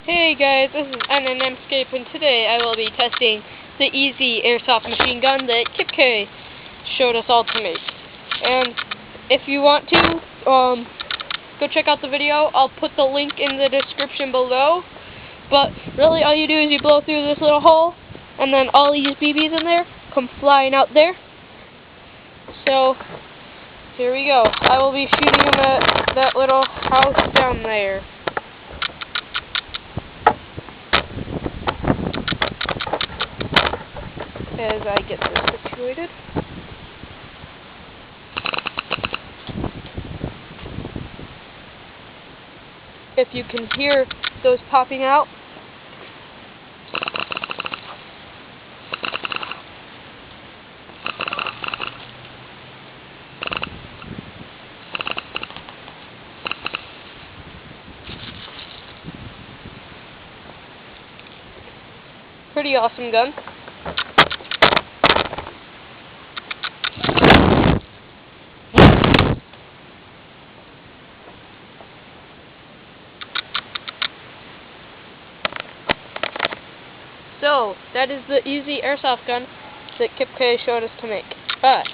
Hey guys, this is NNMscape, and today I will be testing the easy airsoft machine gun that KipKay showed us all to make. And if you want to, go check out the video. I'll put the link in the description below. But really all you do is you blow through this little hole, and then all these BBs in there come flying out there. So, here we go. I will be shooting them at that little house down there. As I get this situated. If you can hear those popping out, pretty awesome gun. So, that is the easy airsoft gun that KipKay showed us to make. But